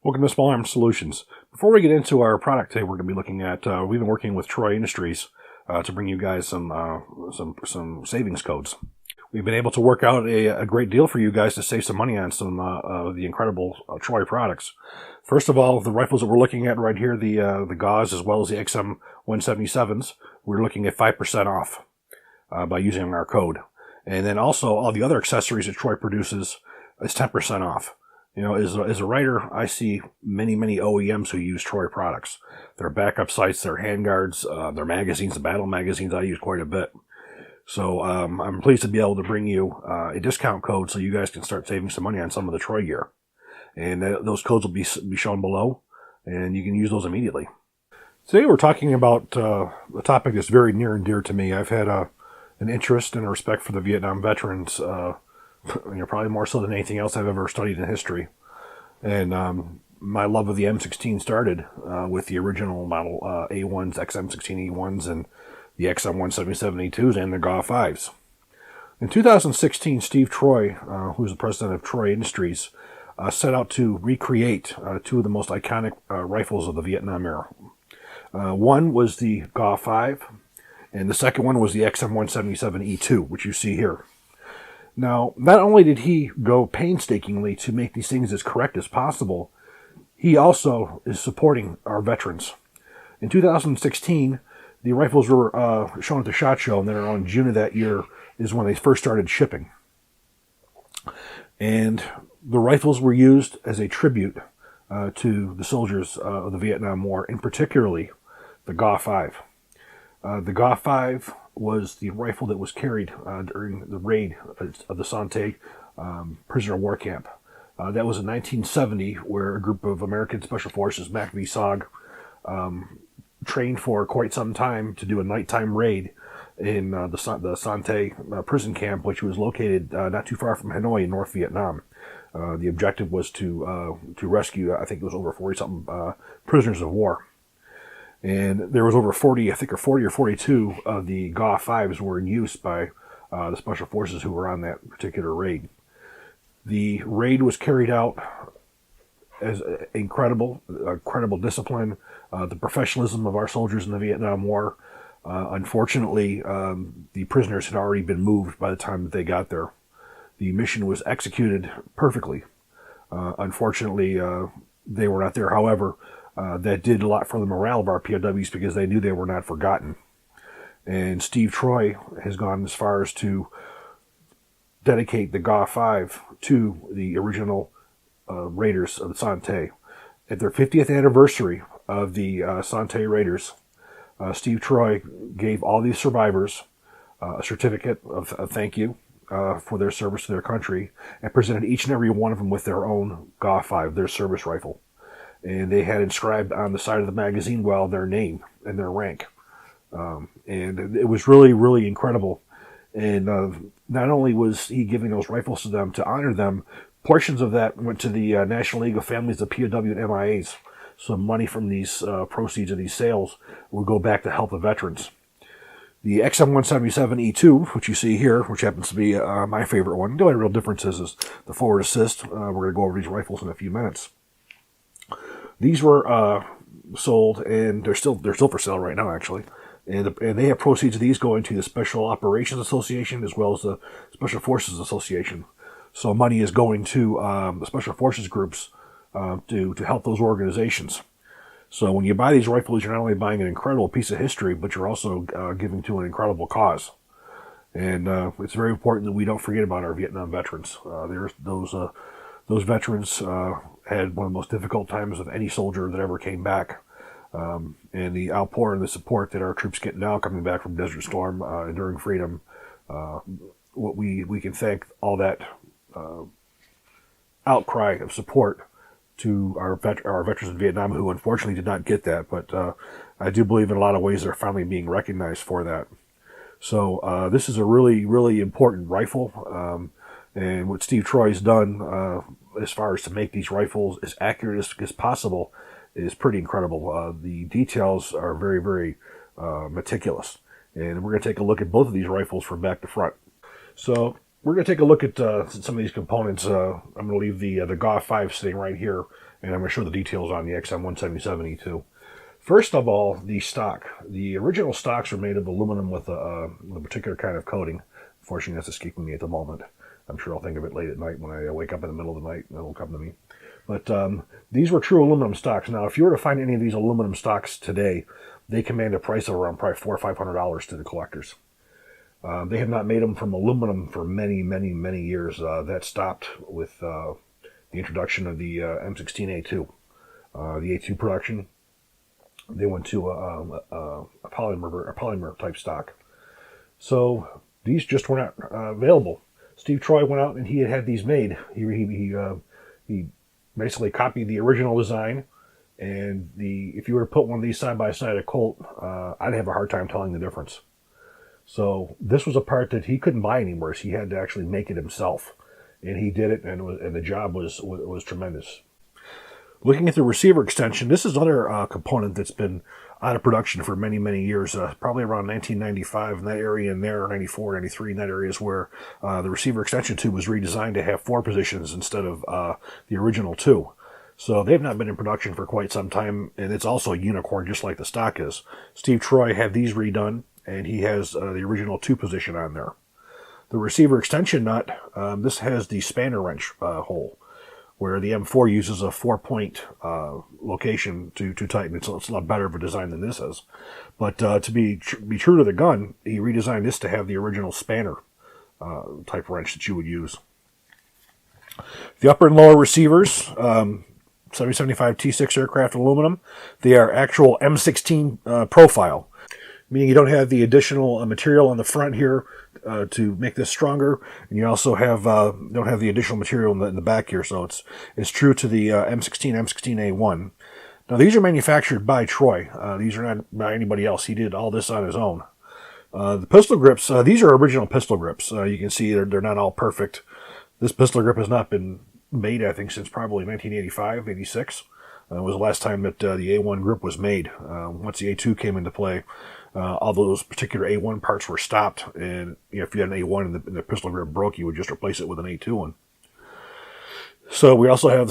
Welcome to Small Arms Solutions. Before we get into our product today, we're going to be looking at, we've been working with Troy Industries to bring you guys some savings codes. We've been able to work out a great deal for you guys to save some money on some of the incredible Troy products. First of all, the rifles that we're looking at right here, the Gauze as well as the XM177s, we're looking at 5% off by using our code. And then also all the other accessories that Troy produces is 10% off. You know, as a writer, I see many OEMs who use Troy products. Their backup sights, their handguards, their magazines, the battle magazines I use quite a bit. So I'm pleased to be able to bring you a discount code so you guys can start saving some money on some of the Troy gear. And those codes will be shown below, and you can use those immediately. Today we're talking about a topic that's very near and dear to me. I've had an interest and a respect for the Vietnam veterans, probably more so than anything else I've ever studied in history. And my love of the M16 started with the original model A1s, XM16E1s, and the XM177E2s, and the GAW5s. In 2016, Steve Troy, who's the president of Troy Industries, set out to recreate two of the most iconic rifles of the Vietnam era. One was the GAW5, and the second one was the XM177E2, which you see here. Now, not only did he go painstakingly to make these things as correct as possible, he also is supporting our veterans. In 2016, the rifles were shown at the SHOT Show, and then around June of that year is when they first started shipping. And the rifles were used as a tribute to the soldiers of the Vietnam War, and particularly the GAW5. The GAW5 was the rifle that was carried during the raid of the Sante prisoner of war camp. That was in 1970, where a group of American Special Forces, MACV-SOG, trained for quite some time to do a nighttime raid in the Sante prison camp, which was located not too far from Hanoi in North Vietnam. The objective was to rescue, I think it was over 40-something prisoners of war. And there was over 40, I think, or 40 or 42 of the GAW5s were in use by the Special Forces who were on that particular raid. The raid was carried out as incredible discipline, the professionalism of our soldiers in the Vietnam War. Unfortunately, the prisoners had already been moved by the time that they got there. The mission was executed perfectly. Unfortunately, they were not there. However, that did a lot for the morale of our POWs because they knew they were not forgotten. And Steve Troy has gone as far as to dedicate the GAW5 to the original raiders of the Sante. At their 50th anniversary of the Sante raiders, Steve Troy gave all these survivors a certificate of thank you for their service to their country, and presented each and every one of them with their own GAW5, their service rifle. And they had inscribed on the side of the magazine well their name and their rank. And it was really incredible. And not only was he giving those rifles to them to honor them, portions of that went to the National League of Families of POW and MIAs. So money from these proceeds of these sales will go back to help the veterans. The XM177E2, which you see here, which happens to be my favorite one, the only real difference is the forward assist. We're going to go over these rifles in a few minutes. These were sold, and they're still for sale right now, actually. And they have proceeds of these going to the Special Operations Association as well as the Special Forces Association. So money is going to the Special Forces groups to help those organizations. So when you buy these rifles, you're not only buying an incredible piece of history, but you're also giving to an incredible cause. And it's very important that we don't forget about our Vietnam veterans. Those veterans had one of the most difficult times of any soldier that ever came back. And the outpour and the support that our troops get now coming back from Desert Storm, Enduring Freedom, what we can thank all that outcry of support to our veterans in Vietnam who unfortunately did not get that. But I do believe in a lot of ways they're finally being recognized for that. So this is a really important rifle. And what Steve Troy's done as far as to make these rifles as accurate as possible is pretty incredible. The details are very meticulous. And we're going to take a look at both of these rifles from back to front. So we're going to take a look at some of these components. I'm going to leave the GAW5 sitting right here, and I'm going to show the details on the XM177E2. First of all, the stock. The original stocks were made of aluminum with a particular kind of coating. Unfortunately, that's escaping me at the moment. I'm sure I'll think of it late at night when I wake up in the middle of the night, and it'll come to me. But these were true aluminum stocks. Now, if you were to find any of these aluminum stocks today, they command a price of around probably $400 or $500 to the collectors. They have not made them from aluminum for many, many, many years. That stopped with the introduction of the M16A2. The A2 production, they went to a polymer type stock. So these just were not available. Steve Troy went out and he had these made. He basically copied the original design, and if you were to put one of these side by side a Colt, I'd have a hard time telling the difference. So this was a part that he couldn't buy anywhere, so he had to actually make it himself, and he did it, and the job was tremendous. Looking at the receiver extension, this is another component that's been out of production for many, many years, probably around 1995 in that area in there, 94, 93 in that area is where the receiver extension tube was redesigned to have 4 positions instead of the original 2. So they've not been in production for quite some time, and it's also a unicorn just like the stock is. Steve Troy had these redone, and he has the original 2 position on there. The receiver extension nut, this has the spanner wrench hole, where the M4 uses a 4-point location to tighten. It's a lot better of a design than this is. But to be true to the gun, he redesigned this to have the original spanner type wrench that you would use. The upper and lower receivers, 7075 T6 aircraft aluminum, they are actual M16 profile, meaning you don't have the additional material on the front here to make this stronger, and you also don't have the additional material in the back here, so it's true to the M16, M16A1. Now these are manufactured by Troy. These are not by anybody else. He did all this on his own. The pistol grips, these are original pistol grips. You can see they're not all perfect. This pistol grip has not been made, I think, since probably 1985, 86. It was the last time that the A1 grip was made. Once the A2 came into play, all those particular A1 parts were stopped, and if you had an A1 and the pistol grip broke, you would just replace it with an A2 one. So we also have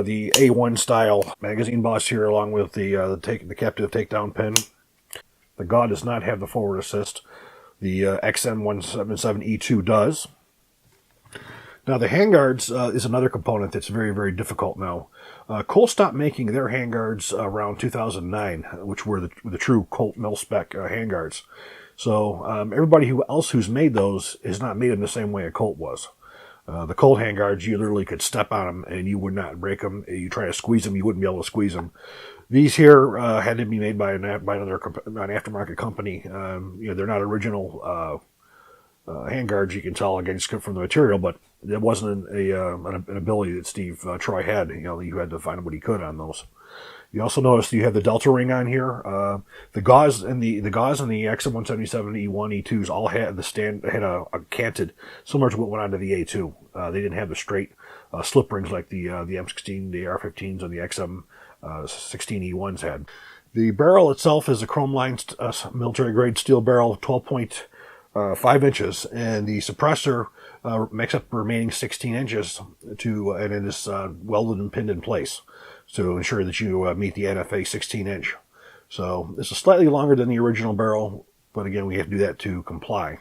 the A1 style magazine boss here, along with the captive takedown pin. The GAW does not have the forward assist. The XM177E2 does. Now the handguards is another component that's very, very difficult now. Colt stopped making their handguards around 2009, which were the true Colt mil-spec handguards. So everybody else who's made those has not made them the same way a Colt was. The Colt handguards, you literally could step on them and you would not break them. You try to squeeze them, you wouldn't be able to squeeze them. These here had to be made by an aftermarket company. They're not original handguards, you can tell again just from the material, but it wasn't an ability that Steve Troy had. You had to find what he could on those. You also notice you have the Delta ring on here. The gauze and the XM177 E1, E2s all had a canted, similar to what went onto the A2. They didn't have the straight slip rings like the M16, the AR-15s, and the XM16 E1s had. The barrel itself is a chrome-lined military-grade steel barrel, 12.5 inches, and the suppressor makes up the remaining 16 inches and it is welded and pinned in place to ensure that you meet the NFA 16-inch. So this is slightly longer than the original barrel, but again, we have to do that to comply.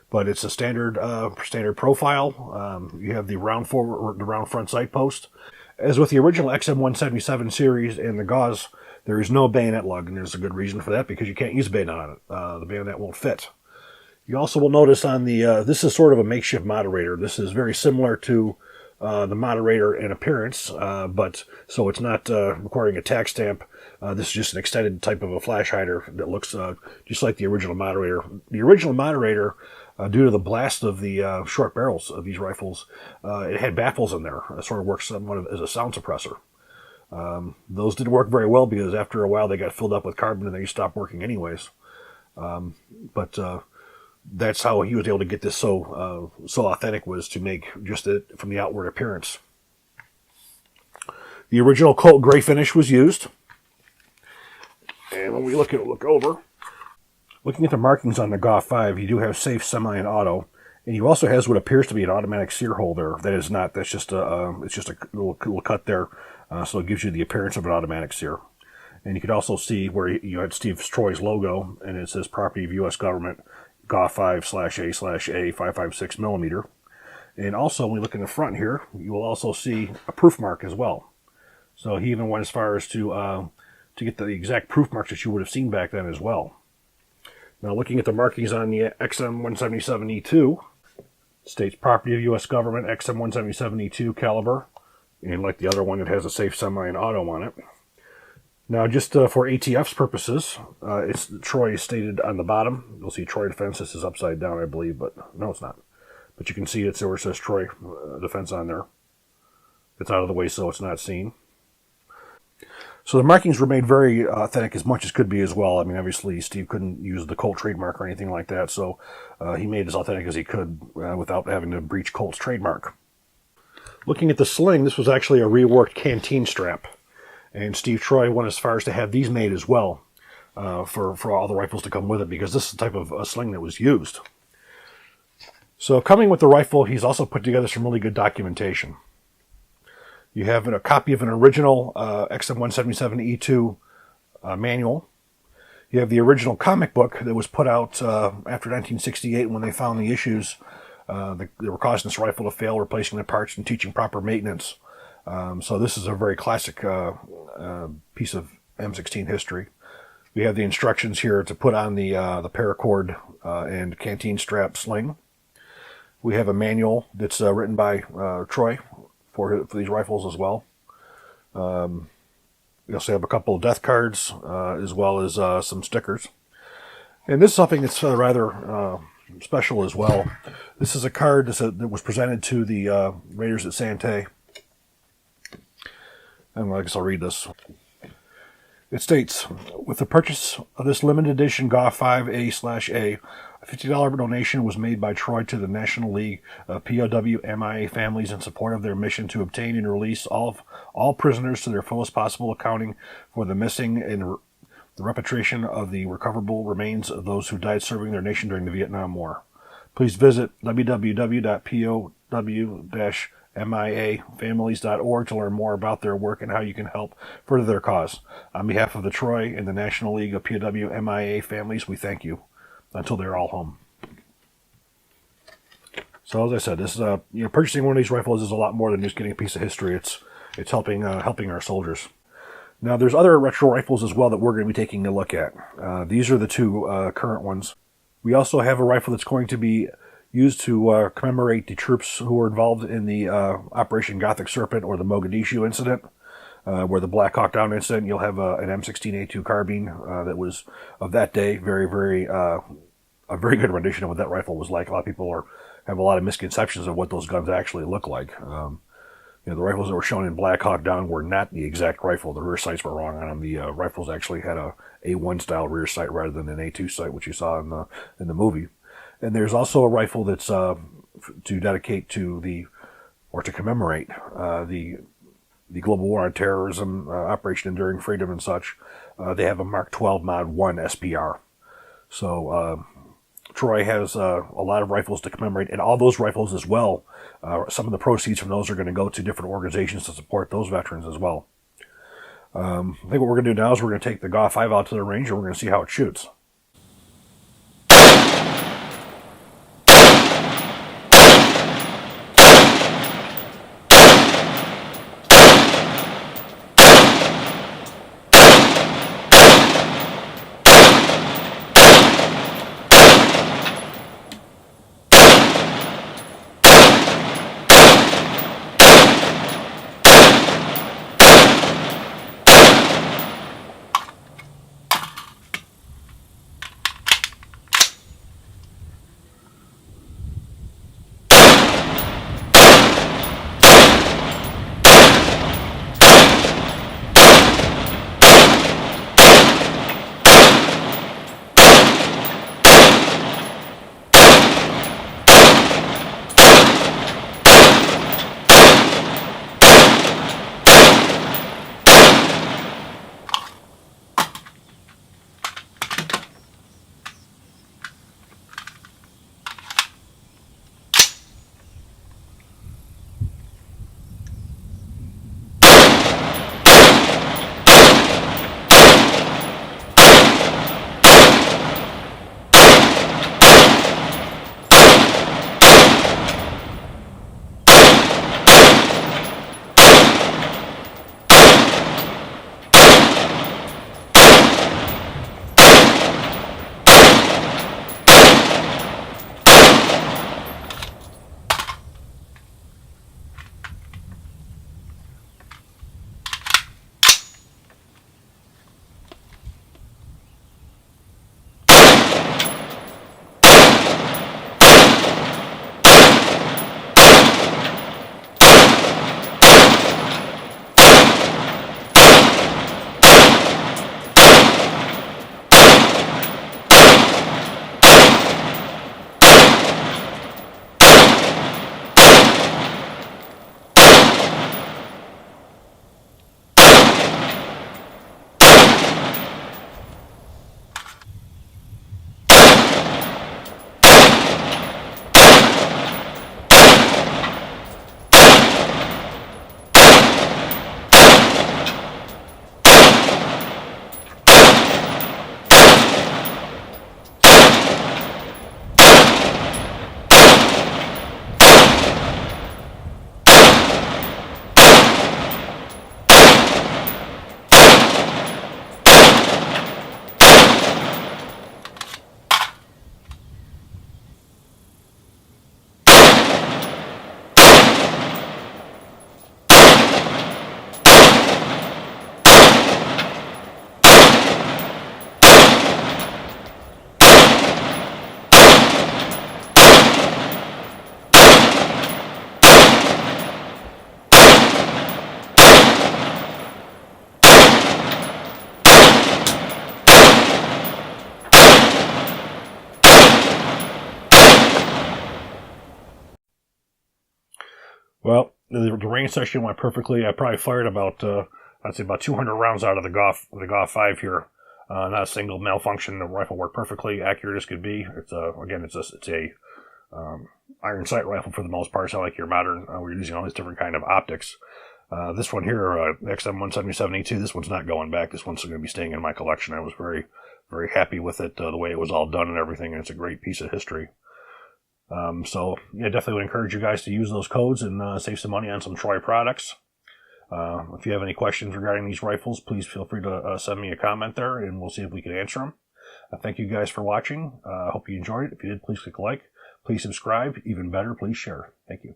But it's a standard profile. You have the round front sight post. As with the original XM177 series and the gauze, there is no bayonet lug, and there's a good reason for that, because you can't use a bayonet on it. The bayonet won't fit. You also will notice on the, this is sort of a makeshift moderator. This is very similar to the moderator in appearance, but so it's not requiring a tack stamp. This is just an extended type of a flash hider that looks just like the original moderator. The original moderator, due to the blast of the short barrels of these rifles, it had baffles in there. It sort of works somewhat as a sound suppressor. Those didn't work very well because after a while they got filled up with carbon and they stopped working anyways. But that's how he was able to get this so authentic, was to make just it from the outward appearance. The original Colt gray finish was used. And when we look over, looking at the markings on the GAW 5, you do have safe, semi, and auto. And you also has what appears to be an automatic sear hole there. That is not. That's just it's just a little cut there So it gives you the appearance of an automatic here. And you can also see where you had Steve Troy's logo, and it says property of U.S. government, GA/A/A 5.56 millimeter. And also, when you look in the front here, you will also see a proof mark as well. So he even went as far as to get the exact proof marks that you would have seen back then as well. Now, looking at the markings on the XM177E2, states property of U.S. government, XM177E2 caliber, and like the other one, it has a safe, semi, and auto on it. Now, just for ATF's purposes, it's Troy is stated on the bottom. You'll see Troy Defense. This is upside down, I believe, but no, it's not. But you can see it's where it says Troy Defense on there. It's out of the way, so it's not seen. So the markings were made very authentic as much as could be as well. I mean, obviously, Steve couldn't use the Colt trademark or anything like that, so he made it as authentic as he could without having to breach Colt's trademark. Looking at the sling, this was actually a reworked canteen strap. And Steve Troy went as far as to have these made as well for all the rifles to come with it, because this is the type of sling that was used. So coming with the rifle, he's also put together some really good documentation. You have a copy of an original XM177E2 manual. You have the original comic book that was put out after 1968 when they found the issues that were causing this rifle to fail, replacing the parts and teaching proper maintenance. So this is a very classic piece of M16 history. We have the instructions here to put on the paracord and canteen strap sling. We have a manual that's written by Troy for these rifles as well. We also have a couple of death cards as well as some stickers. And this is something that's rather special as well. This is a card that was presented to the Raiders at Santee. And I guess I'll read this. It states, with the purchase of this limited edition GA/5A/A, a $50 donation was made by Troy to the National League of POW MIA families in support of their mission to obtain and release all prisoners to their fullest possible accounting for the missing and the repatriation of the recoverable remains of those who died serving their nation during the Vietnam War. Please visit www.pow-miafamilies.org to learn more about their work and how you can help further their cause. On behalf of the Troy and the National League of POW MIA families, we thank you until they're all home. So as I said, this is purchasing one of these rifles is a lot more than just getting a piece of history. It's helping our soldiers. Now there's other retro rifles as well that we're going to be taking a look at. These are the two current ones. We also have a rifle that's going to be used to commemorate the troops who were involved in the Operation Gothic Serpent or the Mogadishu incident, where the Black Hawk Down incident. You'll have an M16A2 carbine that was of that day. Very, very a very good rendition of what that rifle was like. A lot of people have a lot of misconceptions of what those guns actually look like. The rifles that were shown in Black Hawk Down were not the exact rifle. The rear sights were wrong on them. The rifles actually had a A1 style rear sight rather than an A2 sight, which you saw in the movie. And there's also a rifle that's to dedicate to to commemorate the Global War on Terrorism, Operation Enduring Freedom and such. They have a Mark 12 Mod 1 SPR. So Troy has a lot of rifles to commemorate, and all those rifles as well. Some of the proceeds from those are going to go to different organizations to support those veterans as well. I think what we're going to do now is we're going to take the GA5 out to the range and we're going to see how it shoots. Well, the range session went perfectly. I probably fired about, I'd say about 200 rounds out of the Goff 5 here. Not a single malfunction. The rifle worked perfectly, accurate as could be. It's a iron sight rifle for the most part. It's not like your modern. We're using all these different kind of optics. This one here, XM177E2. This one's not going back. This one's going to be staying in my collection. I was very, very happy with it, the way it was all done and everything. And it's a great piece of history. So yeah, definitely would encourage you guys to use those codes and save some money on some Troy products. If you have any questions regarding these rifles, please feel free to send me a comment there, and we'll see if we can answer them. Thank you guys for watching. I hope you enjoyed it. If you did, please click like. Please subscribe. Even better, please share. Thank you.